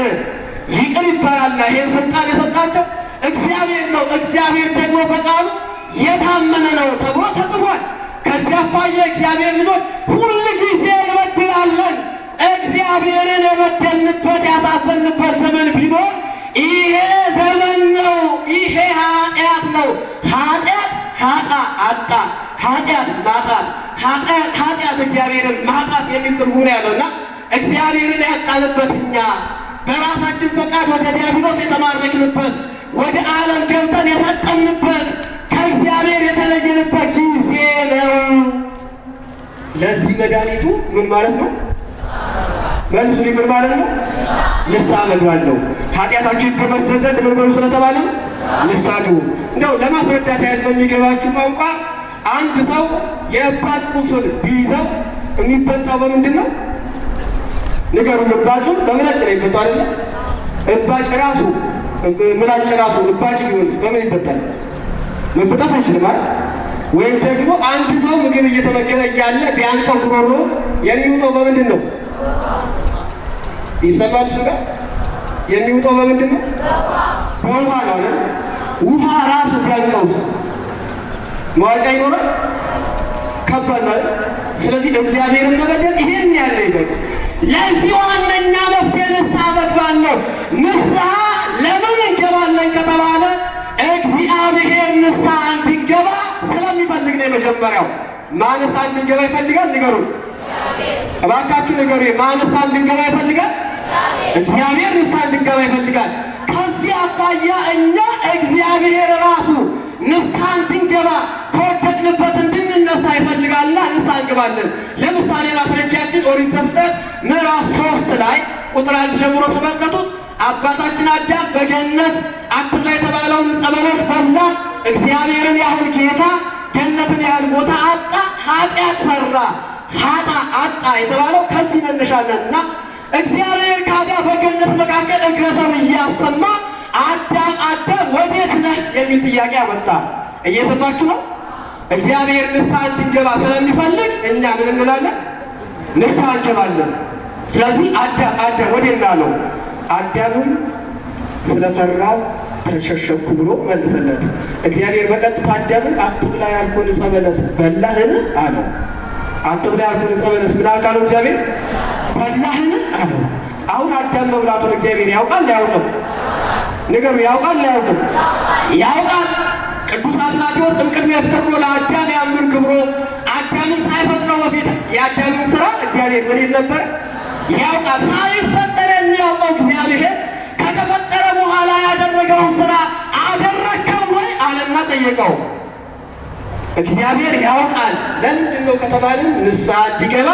ይቅር ይባላልና ይህን ስልጣን የሰጣቸው እግዚአብሔር ነው። እግዚአብሔር ደግሞ በቃሉ የታመነ ነው ተብሎ ተጽፏል። ከዚያ አኳያ እግዚአብሔር ልጆች ሁል ጊዜ እንበድላለን። እግዚአብሔር እግዚአብሔርን የበደልንበት ያሳዘንበት ዘመን ቢኖር ይሄ ዘመን ነው። ይሄ ኃጢአት ነው። ኃጢአት ማጣት፣ ኃጢአት እግዚአብሔርን ማጣት የሚል ትርጉም ያለውና እግዚአብሔርን ያጣንበት እኛ በራሳችን ፈቃድ ወደ ዲያብሎስ የተማረክንበት ወደ ዓለም ገብተን የሰጠንበት ከእግዚአብሔር የተለየንበት ጊዜ ነው። ለዚህ መድኃኒቱ ምን ማለት ነው? መልሱ ምን ማለት ነው? ንስሐ መግባት ነው። ኃጢአታችሁ ይደመሰስ ዘንድ ምን በሉ ስለተባለ ንስሐ ግቡ። እንደው ለማስረዳት ያህል በሚገባችሁ ቋንቋ አንድ ሰው የእባጭ ቁስል ቢይዘው የሚበጣው በምንድን ነው? ንገሩን። እባጩን በምላጭ ነው ይበጣው አይደለ? እባጭ ራሱ ምላጭ ራሱ እባጭ ቢሆንስ በምን ይበጣል? መበጣት አይችልም አይደል? ወይም ደግሞ አንድ ሰው ምግብ እየተመገበ እያለ ቢያንቀው ጉሮሮ የሚውጠው በምንድን ነው? ይሰማል? እሱ ጋር የሚውጠው በምንድን ነው? በውሃ ነው አይደል? ውሃ ራሱ ቢያንቀውስ መዋጫ ይኖራል? ከባድ ነው። ስለዚህ እግዚአብሔርን መበደል ይሄን ያለ ይበቃ። ለዚህ ዋነኛ መፍትሄ ንስሐ መግባት ነው። ንስሐ ለምን እንገባለን ከተባለ እግዚአብሔር ንስሐ እንድንገባ ስለሚፈልግ ነው። የመጀመሪያው ማን ንስሐ እንድንገባ ይፈልጋል? ንገሩን እባካችሁ ንገሩ። ማን ንስሐ እንድንገባ ይፈልጋል? እግዚአብሔር ንስሐ እንድንገባ ይፈልጋል። ከዚህ አኳያ እኛ እግዚአብሔር ራሱ ንስሐ እንድንገባ ከወደቅንበት እንድንነሳ ይፈልጋልና ንስሐ እንገባለን። ለምሳሌ ማስረጃችን ኦሪት ዘፍጥረት ምዕራፍ 3 ላይ ቁጥር 1 ጀምሮ ተመልከቱት። አባታችን አዳም በገነት አትብላ የተባለውን ዕፀ በለስ በላ። እግዚአብሔርን ያህል ጌታ ገነትን ያህል ቦታ አጣ፣ ኃጢአት ሰራ። አጣ የተባለው ከዚህ መነሻነትና እግዚአብሔር ካዲያ በገነት መካከል እግረ ሰው እያሰማ አዳም ወዴት ነህ የሚል ጥያቄ አመጣ። እየሰማችሁ ነው? እግዚአብሔር ንስሐ እንድንገባ ስለሚፈልግ እኛ ምን እንላለን? ንስሐ እንገባለን። ስለዚህ አዳም ወዴት ነህ አለው። አዳምም ስለፈራው ተሸሸኩ ብሎ መልሰለት። እግዚአብሔር በቀጥታ አዳምን አትብላ ያልኩህን ዕፀ በለስ በላህን አለው። አትብላ ያልኩህን ዕፀ በለስ ምን አልካለው? እግዚአብሔር በላህን አለው። አሁን አዳም መብላቱን እግዚአብሔር ያውቃል አያውቅም? ንገሩ። ያውቃል አያውቅም? ያውቃል። ቅዱስ አትናቴዎስ እምቅድመ ይፍጠሮ ለአዳም ያምር ግብሮ፣ አዳምን ሳይፈጥረው በፊት የአዳምን ስራ እግዚአብሔር ምን ይል ነበር? ያውቃል። ሳይፈጠር የሚያውቀው እግዚአብሔር ከተፈጠረ በኋላ ያደረገውን ስራ አደረከው ወይ አለና ጠየቀው። እግዚአብሔር ያውቃል። ለምንድን ነው ከተባልን ንስሐ እንዲገባ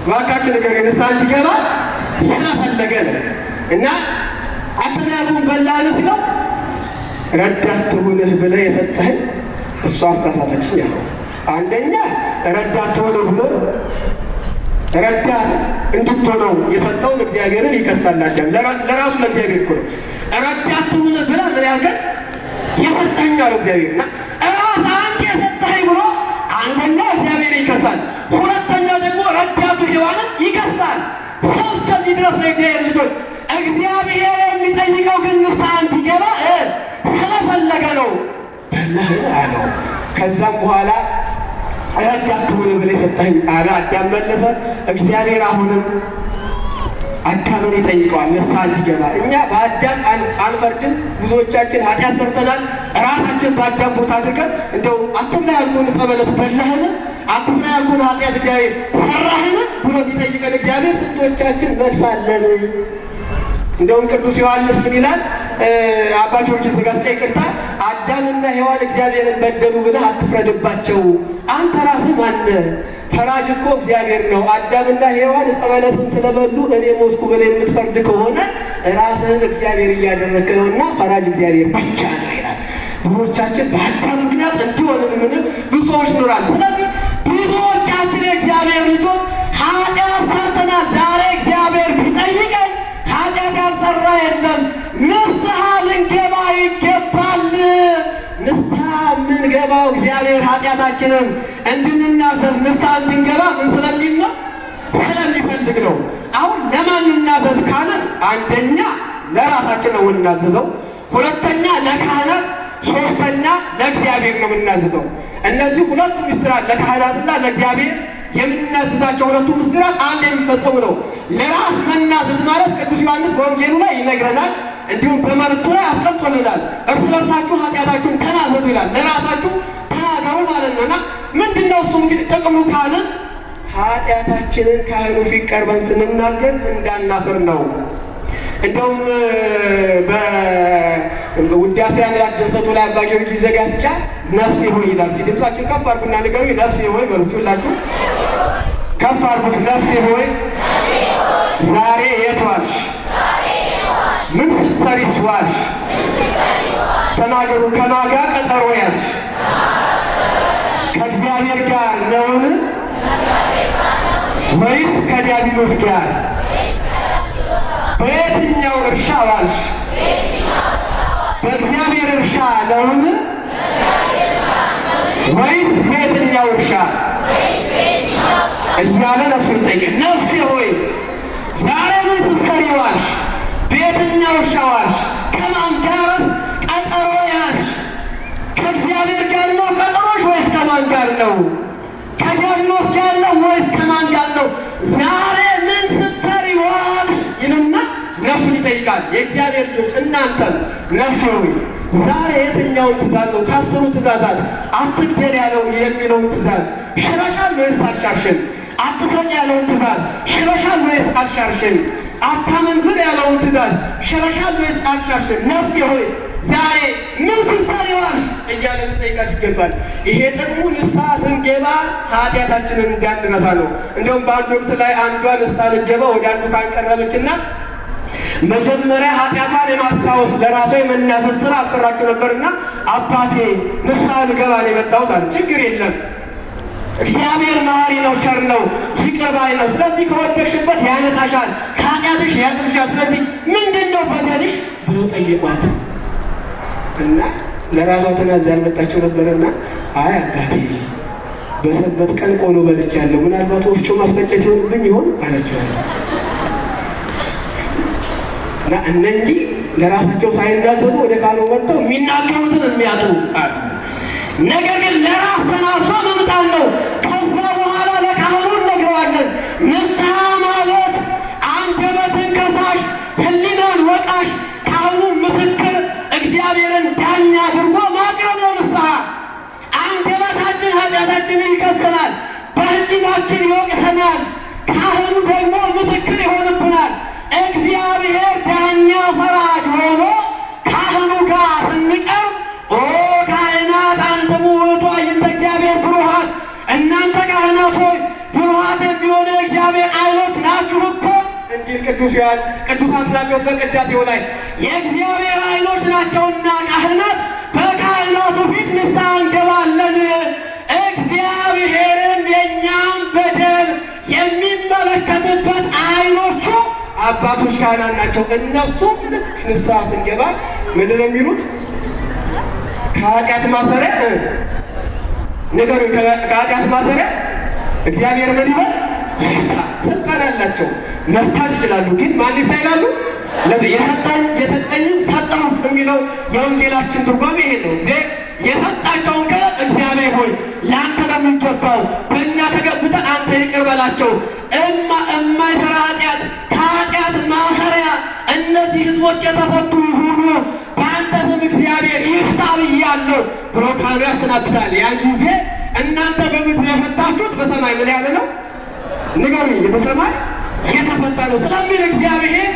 እባካችሁ ንገሩ። ንስሐ እንዲገባ ስለፈለገ ነው። እና አትብላቱን በላን ሲለው ረዳት ትሁንህ ብለህ የሰጠኸኝ እሷ አሳሳተችኝ ያለው። አንደኛ ረዳት ትሁንህ ብሎ ረዳት እንድትሆነው የሰጠውን እግዚአብሔርን ይከሳል። አዳም ለራሱ ለእግዚአብሔር እኮ ነው። ረዳት ትሁንህ ብለህ ምን ያልከኝ የሰጠኸኝ አለው እግዚአብሔር። እና ራስ አንተ የሰጠኸኝ ብሎ አንደኛ እግዚአብሔር ይከሳል፣ ሁለተኛ ደግሞ ረዳቱ ሔዋንን ይከሳል። ሰው እስከዚህ ድረስ ነው እግዚአብሔር ልጆች። እግዚአብሔር የሚጠይቀው ግን ንስሐ እንዲገባ ስለፈለገ ነው። በላህን አለው። ከዛም በኋላ ረዳት ትሁንህ ብለህ የሰጠኸኝ አለ። አዳም መለሰ። እግዚአብሔር አሁንም አዳምን ይጠይቀዋል ንስሐ እንዲገባ። እኛ በአዳም አንፈርድም። ብዙዎቻችን ኃጢአት ሰርተናል። ራሳችን በአዳም ቦታ አድርገን እንደው አትብላ ያልኩህን ዕፀ በለስ በላህን፣ አትብላ ያልኩህን ኃጢአት እግዚአብሔር ሰራህን ብሎ ቢጠይቀን እግዚአብሔር ስንቶቻችን መልሳለን? እንደውም ቅዱስ ዮሐንስ ምን ይላል? አባ ጊዮርጊስ ዘጋስጫ ይቅርታ፣ አዳምና ሔዋን እግዚአብሔርን በደሉ ብለህ አትፍረድባቸው። አንተ ራስህ ማነህ? ፈራጅ እኮ እግዚአብሔር ነው። አዳምና ሔዋን ዕፀ በለስን ስለበሉ እኔ ሞትኩ ብለህ የምትፈርድ ከሆነ ራስህን እግዚአብሔር እያደረግህ ነውና ፈራጅ እግዚአብሔር ብቻ ነው ይላል። ብዙዎቻችን በአዳም ምክንያት እንዲሆንን ምንም ብዙ ሰዎች ኖራል። ስለዚህ ብዙዎቻችን የእግዚአብሔር ልጆች ኃጢአት ሰርተናል። ዛሬ እግዚአብሔር ቢጠይቀን ኃጢአት ያልሰራ የለም። ንስሐ ልንገባ ይገባል። ንስሐ የምንገባው እግዚአብሔር ኃጢአታችንን እንድንናዘዝ ንስሐ እንድንገባ ምን ስለሚል ነው? ስለሚፈልግ ነው። አሁን ለማን እናዘዝ ካለን አንደኛ ለራሳችን ነው የምናዘዘው፣ ሁለተኛ ለካህናት፣ ሶስተኛ ለእግዚአብሔር ነው የምናዘዘው። እነዚህ ሁለቱ ምስጢራት ለካህናትና ለእግዚአብሔር የምናዘዛቸው ሁለቱ ምስጢራት አንድ የሚፈጸሙ ነው። ተናዘዝ ማለት ቅዱስ ዮሐንስ በወንጌሉ ላይ ይነግረናል። እንዲሁም በመልእክቱ ላይ አስቀምጦልናል። እርስ በርሳችሁ ኃጢአታችሁን ተናዘዙ ይላል። ለራሳችሁ ተናገሩ ማለት ነው። እና ምንድነው እሱ እንግዲህ ጥቅሙ ካልን ኃጢአታችንን ካህኑ ፊት ቀርበን ስንናገር እንዳናፍር ነው። እንደውም በውዳሴ አምላክ ድርሰቱ ላይ አባ ጊዮርጊስ ዘጋስጫ ነፍሴ ሆይ ይላል። ድምፃችሁን ከፍ አድርጉና ንገሩ። ነፍሴ ሆይ በሉ ሁላችሁ ከፍ አድርጉት። ነፍሴ ሆይ ዛሬ የት ዋልሽ? ምን ስትሰሪስ ዋልሽ? ተናገሩ። ከማን ጋር ቀጠሮ ያዝሽ? ከእግዚአብሔር ጋር ነውን ወይስ ከዲያብሎስ ጋር? በየትኛው እርሻ ዋልሽ? በእግዚአብሔር እርሻ ነውን ወይስ በየትኛው እርሻ እያለ ነፍሱን ጠየቀ። ነፍሴ ሆይ ዛሬ ምን ስትሰሪ ዋልሽ? በየትኛው እርሻ ዋልሽ? ከማን ጋር ቀጠሮ ያዝሽ? ከእግዚአብሔር ጋር ነው ቀጠሮሽ ወይስ ከማን ጋር ነው? ከዲያብሎስ ጋር ነው ወይስ ከማን ጋር ነው? ዛሬ ምን ስትሰሪ ዋልሽ ይልና ነፍሱን ይጠይቃል። የእግዚአብሔር ልጆች እናንተም ነፍሴ ሆይ ዛሬ የትኛውን ትእዛዝ ነው ከአስሩ ትእዛዛት አትግደል ያለው የሚለውን ትእዛዝ ሽረሻል ወይስ አልሻርሽም? አትስረቅ ያለውን ትእዛዝ ሽረሻል ወይስ አልሻርሽም? አታመንዝር ያለውን ትእዛዝ ሽረሻል ወይስ አልሻርሽም? ነፍሴ ሆይ ዛሬ ምን ስትሰሪ ዋልሽ እያለ ልጠይቃት ይገባል። ይሄ ደግሞ ንስሐ ስንገባ ኃጢአታችንን እንዳንረሳ ነው። እንደውም በአንድ ወቅት ላይ አንዷ ንስሐ ልትገባ ወደ አንዱ ካንቀረበችና መጀመሪያ ኃጢአቷን የማስታወስ ለራሷ የመናዘዝ ስራ አልሰራችው ነበርና አባቴ ንስሐ ልገባ ነው የመጣሁት አለ። ችግር የለም እግዚአብሔር መሐሪ ነው፣ ቸር ነው፣ ይቅር ባይ ነው። ስለዚህ ከወደቅሽበት ያነሳሻል፣ ከኃጢአትሽ ያድንሻል። ስለዚህ ምንድን ነው በደልሽ ብለው ጠየቋት እና ለራሷ ተናዛ ያልመጣችው ነበርና አይ አባቴ በሰንበት ቀን ቆሎ በልቻለሁ፣ ምናልባት ወፍጮ ማስፈጨት ይሆንብኝ ይሆን አለችው። እና እነዚህ ለራሳቸው ሳይናዘዙ ወደ ካህኑ መጥተው የሚናገሩትን የሚያጡ አሉ። ነገር ግን ለራስ ተናዞ መምጣት ነው። ከዛ በኋላ ለካህኑ እነግረዋለን። ንስሐ ማለት አንደበትን ከሳሽ፣ ሕሊናን ወቃሽ፣ ካህኑ ምስክር፣ እግዚአብሔርን ዳኛ አድርጎ ማቅረብ ነው። ንስሐ አንደበታችን ኃጢአታችንን ይከሰናል፣ በሕሊናችን ይወቅሰናል። ካህኑ ደግሞ ምስክር ይሆንብናል። እግዚአብሔር ዳኛ ፈራጅ ሆኖ ካህኑ ጋር ስንቀርብ ኦ ካህናት አንትሙ ውእቱ አዕይንተ እግዚአብሔር ብሩሃት፣ እናንተ ካህናት ሆይ ብሩሃት የሚሆነ እግዚአብሔር ዓይኖች ናችሁ እኮ እንዲል ቅዱሳት ናቸው። በቅዳሴው ላይ የእግዚአብሔር ዓይኖች ናቸውና ካህናት በካህናቱ ፊት ንስሐ እንገባለን። እግዚአብሔርን የእኛም በደል የሚመለከትበት ዓይኖቹ አባቶች ካህናት ናቸው። እነሱም ልክ ንስሐ ስንገባ ምንድን ነው የሚሉት? ከኃጢአት ማሰሪያ ነገሩ ከኃጢአት ማሰሪያ እግዚአብሔር ምን ይበል ይፍታ። ስልጣን አላቸው፣ መፍታት ይችላሉ። ግን ማን ይፍታ ይላሉ? ለዚህ የሰጠኝን ሰጠሁት የሚለው የወንጌላችን ትርጓሜ ይሄ ነው። የሰጣቸውን እግዚአብሔር ሆይ ለአንተ ነው የሚገባው፣ በእኛ ተገብተህ አንተ ይቅር በላቸው። እማይሰራ ኃጢአት ከኃጢአት ማሰሪያ እነዚህ ህዝቦች የተፈቱ ይሁኑ፣ በአንተ ስም እግዚአብሔር ይፍታ ብያለሁ ብሎ ካህኑ ያሰናብታል። ያን ጊዜ እናንተ በምድር የፈታችሁት በሰማይ ምን ያለ ነው? ንገሩኝ። በሰማይ የተፈታ ነው ስለሚል እግዚአብሔር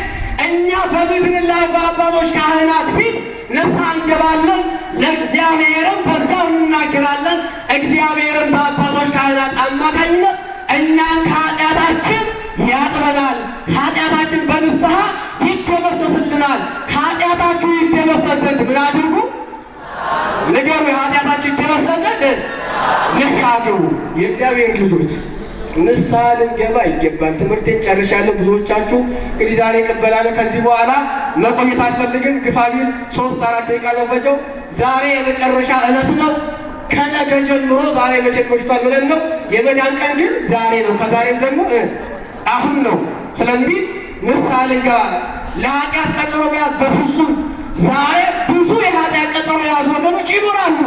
እኛ በምድር ላይ በአባቶች ካህናት ፊት ንስሐ እንገባለን፣ ለእግዚአብሔርም በዛው እንናገራለን። እግዚአብሔርም በአባቶች ካህናት አማካኝነት እኛን ከኃጢአታችን ያጥበናል። ኃጢአታችን በንስሐ ይደመሰስልናል። ኃጢአታችሁ ይደመሰስ ዘንድ ምን አድርጉ? ንገሩ። ኃጢአታችሁ ይደመሰስ ዘንድ ንስሐ ግቡ። የእግዚአብሔር ልጆች ንስሐ ልንገባ ይገባል። ትምህርቴን ጨርሻለሁ። ብዙዎቻችሁ እንግዲህ ዛሬ እቀበላለሁ። ከዚህ በኋላ መቆየት አልፈልግም። ግፋቢል 3-4 ደቂቃ ነው ፈጀው። ዛሬ የመጨረሻ ዕለት ነው። ከነገ ጀምሮ ዛሬ መቼ መሽቷል ብለን ነው። የመዳን ቀን ግን ዛሬ ነው። ከዛሬም ደግሞ አሁን ነው። ስለዚህ ንስሐ ልንገባ። ለኃጢአት ቀጠሮ መያዝ በፍጹም ዛሬ ብዙ የኃጢአት ቀጠሮ የያዙ ወገኖች ይኖራሉ።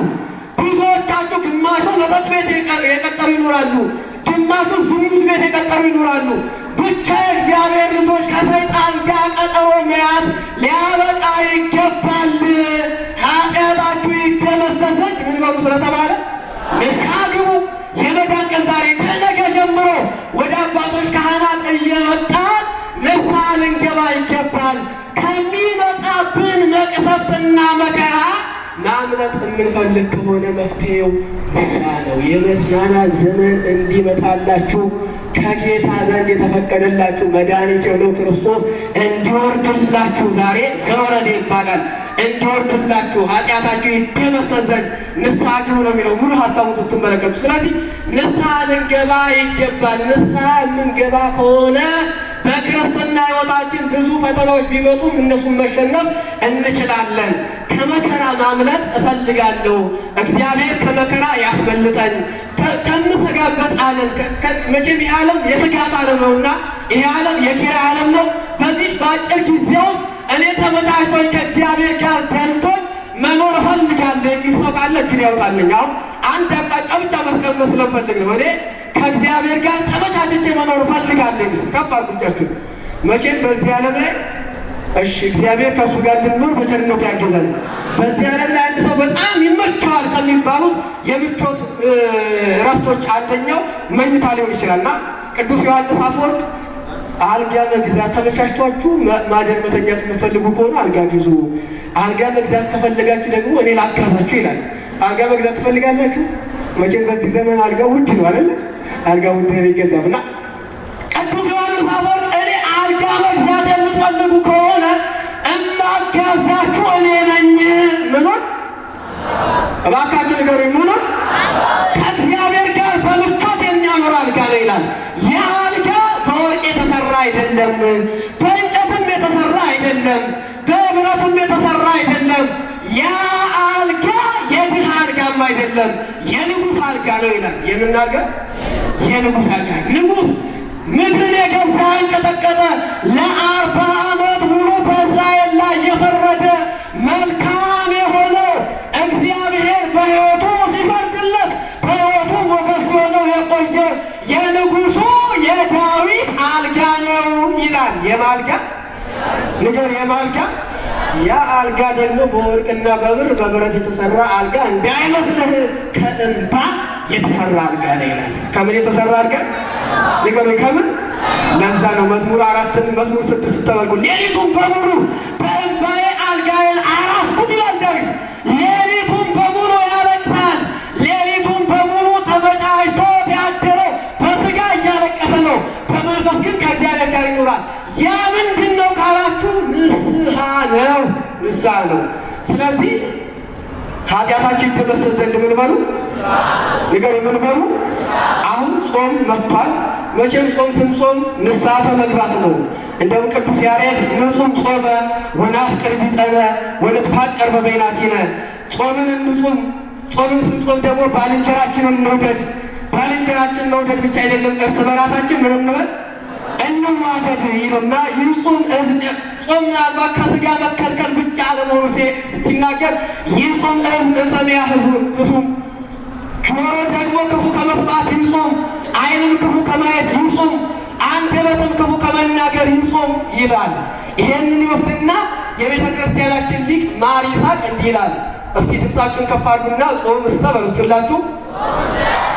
ብዙዎቻችሁ ግማሹ መጠጥ ቤት የቀጠሩ ይኖራሉ፣ ግማሹ ዝሙት ቤት የቀጠሩ ይኖራሉ። ብቻ የእግዚአብሔር ልጆች ከሰይጣን ቀጠሮ መያዝ ሊያበቃ ይገባል። ኃጢአታችሁ ይደመሰስ ዘንድ ምን በሉ ስለተባለ ንስሐ ግቡ። የመዳን ቀን ዛሬ ከነገ ጀምሮ ወደ አባቶች ካህናት እየመጣን ንስሐ ልንገባ ይገባል። ከሚመጣብን መቅሰፍትና መከራ ማምለጥ የምንፈልግ ከሆነ መፍትሄው ንስሐ ነው። የመጽናናት ዘመን እንዲመጣላችሁ ከጌታ ዘንድ የተፈቀደላችሁ መድኃኒት የሆነው ክርስቶስ እንዲወርድላችሁ ዛሬ ዘወረደ ይባላል። እንዲወርድላችሁ ኃጢአታችሁ ይደመሰስ ዘንድ ንስሐ ግቡ ነው የሚለው ሙሉ ሀሳቡን ስትመለከቱ። ስለዚህ ንስሐ ልንገባ ይገባል። ንስሐ የምንገባ ከሆነ በክርስትና ሕይወታችን ብዙ ፈተናዎች ቢመጡም እነሱን መሸነፍ እንችላለን። ከመከራ ማምለጥ እፈልጋለሁ። እግዚአብሔር ከመከራ ያስመልጠኝ። ከምሰጋበት ዓለም መቼም ይህ ዓለም የስጋት ዓለም ነውና ይህ ዓለም የኪራይ ዓለም ነው። በዚህ በአጭር ጊዜ ውስጥ እኔ ተመቻችቶኝ ከእግዚአብሔር ጋር ደልቶኝ መኖር እፈልጋለሁ የሚል ሰው ካለ እጅን ያውጣልኝ። አሁን አንድ አቅጣጫ ብቻ መስቀመጥ ስለምፈልግ ነው። እኔ ከእግዚአብሔር ጋር ተመቻችቼ መኖር እፈልጋለሁ የሚል ከፍ አድርጉ። መቼም በዚህ ዓለም ላይ እሺ እግዚአብሔር ከእሱ ጋር እንድንኖር በቸርነቱ ያገዛል። በዚህ ዓለም ላይ አንድ ሰው በጣም ይመቸዋል ከሚባሉት የምቾት እረፍቶች አንደኛው መኝታ ሊሆን ይችላል እና ቅዱስ ዮሐንስ አፈወርቅ አልጋ መግዛት ተመቻችቷችሁ ማደር መተኛት የምትፈልጉ ከሆነ አልጋ ግዙ፣ አልጋ መግዛት ከፈለጋችሁ ደግሞ እኔ ላጋዛችሁ ይላል። አልጋ መግዛት ትፈልጋላችሁ? መቼም በዚህ ዘመን አልጋ ውድ ነው አይደል? አልጋ ውድ ነው የሚገዛው እና ቅዱስ ዮሐንስ አፈወርቅ እኔ አልጋ መግዛት የምትፈልጉ ከሆነ እማጋዛችሁ እኔ ነኝ። ምኑን እባካችሁ ንገሩኝ። ምኑን? ከእግዚአብሔር ጋር በምቾት የሚያኖር አልጋ ነው ይላል። ያ አልጋ በወርቅ የተሰራ አይደለም፣ በእንጨትም የተሰራ አይደለም፣ በብረቱም የተሰራ አይደለም። ያ አልጋ የድሃ አልጋም አይደለም፣ የንጉሥ አልጋ ነው ይላል። የምን አልጋ? የንጉሥ አልጋ። ንጉሥ ምድርን የገዛ አንቀጠቀጠ፣ ለ40 ዓመት ሙሉ በእስራኤል ላይ የፈረደ መልካም የሆነው እግዚአብሔር በሕይወቱ ሲፈርድለት በሕይወቱ ሞገስ ሆነው የቆየ የንጉሡ የዳዊት አልጋ ነው ይላል። የማልጋ ንገር፣ የማልጋ ያ አልጋ ደግሞ በወርቅና በብር በብረት የተሰራ አልጋ እንዳይመስልህ ከእንባ የተሰራ አልጋ ነው ይላል። ከምን የተሰራ አልጋ ንገሩኝ? ከምን? ለዛ ነው መዝሙር 4 መዝሙር 6 ተበልኩ ሌሊቱን በሙሉ በእንባዬ አልጋዬን አራስኩት ይላል ዳዊት። ሌሊቱን በሙሉ ያለቅሳል። ሌሊቱን በሙሉ ተመቻችቶ ያደረው በስጋ እያለቀሰ ነው፣ በመንፈስ ግን ከእግዚአብሔር ጋር ይኖራል። ያ ምንድን ነው ካላችሁ ንስሐ ነው። ንስሐ ነው። ስለዚህ ኃጢአታችን ይደመሰስ ዘንድ ምን በሉ? ንገሩ፣ ምን በሉ? አሁን ጾም መጥቷል። መቼም ጾም ስንጾም ንስሐ በመግባት ነው። እንደውም ቅዱስ ያሬድ ንጹም ጾመ ወናፍቅር ቢጸነ ወንትፋቀር በበይናቲነ። ጾምን እንጹም። ጾምን ስንጾም ደግሞ ባልንጀራችንን እንውደድ። ባልንጀራችንን መውደድ ብቻ አይደለም፣ እርስ በራሳችን ምን እንበል? እንዋደድ ይሉና ይጹም እዝን ጾም ምናልባት ከስጋ መከልከል ብቻ አለመሆኑ ሲናገር ይጹም እዝን እንሰሚያ ህሱም፣ ጆሮ ደግሞ ክፉ ከመስማት ይጹም፣ ዓይንም ክፉ ከማየት ይጹም፣ አንደበትም ክፉ ከመናገር ይጹም ይላል። ይሄንን ይወስድና የቤተ ክርስቲያናችን ሊቅ ማር ይስሐቅ እንዲህ ይላል። እስቲ ድምፃችሁን ከፍ አድርጉና ጾም እሰ በሉስላችሁ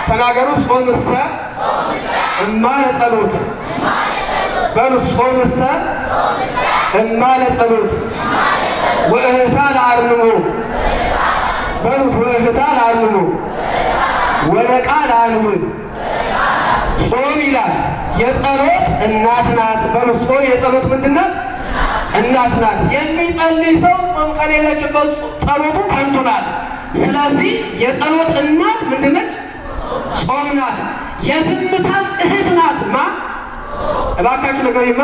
ተናገሩ። ጾም እሰ እማ ለጸሎት በሉት። ጾም እሰ እማ ለጸሎት ወእህታ ለአርምሞ በሉት። ወእህታ ለአርምሞ ወነቃ ለአንብብ። ጾም ይላል የጸሎት እናት ናት። በሉት። ጾም የጸሎት ምንድን ናት? እናት ናት። የሚጸልይ ሰው ጾም ከሌለችበት ጸሎቱ ከንቱ ናት። ስለዚህ የጸሎት እናት ምንድን ነች? ጾም ናት። የዝምታም እህት ናት። ማ እባካችሁ ነገርማ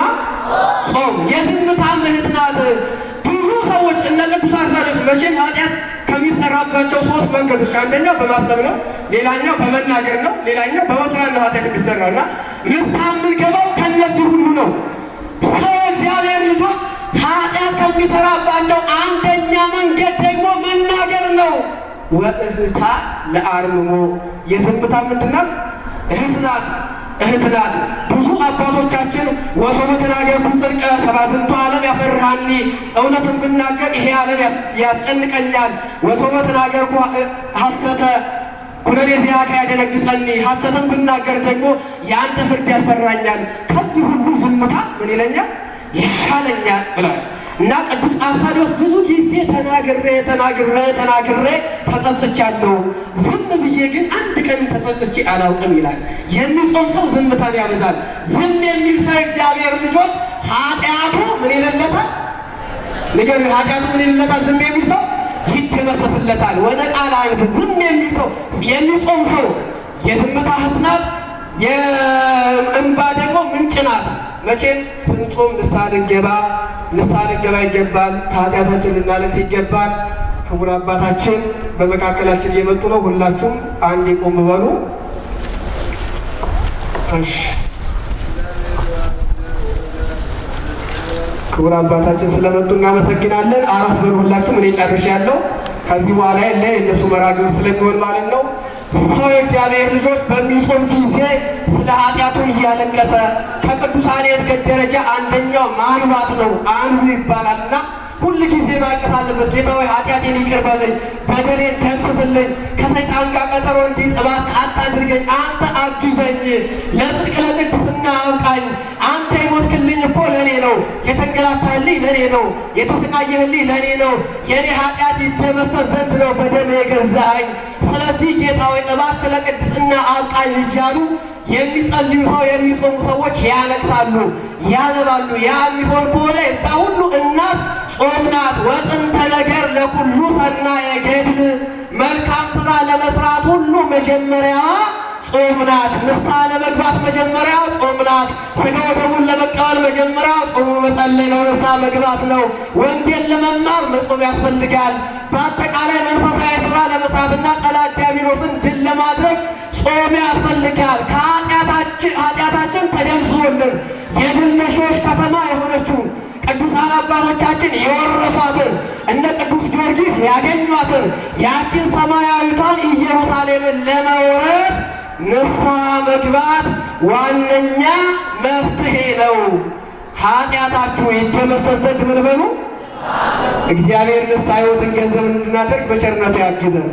ጾም የዝምታም እህት ናት። ብዙ ሰዎች እነ ቅዱስ አርሳዶስ መቼም ኃጢአት ከሚሰራባቸው 3 መንገዶች አንደኛው በማሰብ ነው፣ ሌላኛው በመናገር ነው፣ ሌላኛው በመስራት ነው ኃጢአት የሚሰራው እና ንስሐ የምንገባው ከእነዚህ ሁሉ ነው። ሰው እግዚአብሔር ልጆች ኃጢአት ከሚሰራባቸው አንደኛ መንገድ ደግሞ መናገር ነው። ወእህታ ለአርምሞ የዝምታ ምንድን ናት? እህት ናት። እህት ናት። ብዙ አባቶቻችን ወሶበ ተናገርኩ ጽድቀ ሰባዝንቱ ዓለም ያስፈራኒ እውነትን ብናገር ይሄ ዓለም ያስጨንቀኛል። ወሶበ ተናገርኩ ሐሰተ ኩነኔ ዚአከ ያደነግጸኒ ሐሰትን ብናገር ደግሞ የአንተ ፍርድ ያስፈራኛል። ከዚህ ሁሉ ዝምታ ምን ይለኛል ይሻለኛል ብሏል። እና ቅዱስ አርሳዲዎስ ብዙ ጊዜ ተናግሬ ተጸጽቻለሁ፣ ዝም ብዬ ግን አንድ ቀን ተጸጽቼ አላውቅም ይላል። የሚጾም ሰው ዝምታን ያበዛል። ዝም የሚል ሰው እግዚአብሔር ልጆች ኃጢአቱ ምን ይለለታል? ንገሩ፣ ኃጢአቱ ምን ይለለታል? ዝም የሚል ሰው ይደመሰስለታል። ወደ ቃል አንድ ዝም የሚል ሰው የሚጾም ሰው የዝምታ እህት ናት፣ የእንባ ደግሞ ምንጭ ናት። መቼም ስንጾም ንስሐ ልንገባ ይገባል። ከኃጢአታችን ልናለቅስ ይገባል። ክቡር አባታችን በመካከላችን እየመጡ ነው። ሁላችሁም አንድ ቆም በሉ። እሺ፣ ክቡር አባታችን ስለመጡ እናመሰግናለን። አራት በሉ ሁላችሁም። እኔ ጨርሻለሁ። ከዚህ በኋላ የእነሱ መርሐ ግብር ስለሚሆን ማለት ነው። ሰው የእግዚአብሔር ልጆች በሚጾም ጊዜ ስለ ኃጢአቱ እያለቀሰ ከቅዱሳን የእድገት ደረጃ አንደኛው ማንባት ነው። አንዱ ይባላልና ሁል ጊዜ ማልቀስ አለበት። ጌታ ሆይ ኃጢአቴን ይቅር በለኝ፣ በደሌን ደምስስልኝ፣ ከሰይጣን ጋር ቀጠሮ እንዲጥባት አታድርገኝ፣ አንተ አግዘኝ፣ ለጽድቅ ለቅድስና አብቃኝ። አንተ የሞትክልኝ እኮ ለእኔ ነው፣ የተንገላታህልኝ ለእኔ ነው፣ የተሰቃየህልኝ ለእኔ ነው። የእኔ ኃጢአት ይደመሰስ ዘንድ ነው በደም የገዛኸኝ። ስለዚህ ጌታ ሆይ እባክህ ለቅድስና አብቃኝ እያሉ የሚጸልዩ ሰው የሚጾሙ ሰዎች ያለቅሳሉ፣ ያነባሉ። ያ የሚሆን ከሆነ እዛ ሁሉ እናት ጾም ናት። ወጥንተ ነገር ለኩሉ ሰናየ ገድል፣ መልካም ስራ ለመስራት ሁሉ መጀመሪያዋ ጾም ናት። ንስሐ ለመግባት መጀመሪያ ጾም ናት። ሥጋው ደሙን ለመቀበል መጀመሪያ ጾሙ መጸለይ ነው፣ ንስሐ መግባት ነው። ወንጌል ለመማር መጾም ያስፈልጋል። በአጠቃላይ መንፈሳዊ ስራ ለመስራትና ጠላት ዲያብሎስን ድል ለማድረግ ጾም ያስፈልጋል። ከኃጢአታችን ተደምስሶልን የድል ነሾች ከተማ የሆነችው ቅዱሳን አባቶቻችን የወረሷትን እነ ቅዱስ ጊዮርጊስ ያገኟትን ያችን ሰማያዊቷን ኢየሩሳሌምን ለመውረስ ንስሐ መግባት ዋነኛ መፍትሄ ነው። ኃጢአታችሁ ይደመሰስ ዘንድ ምን በሉ? እግዚአብሔር ንስሐ ሕይወትን ገንዘብ እንድናደርግ በቸርነቱ ያግዘን።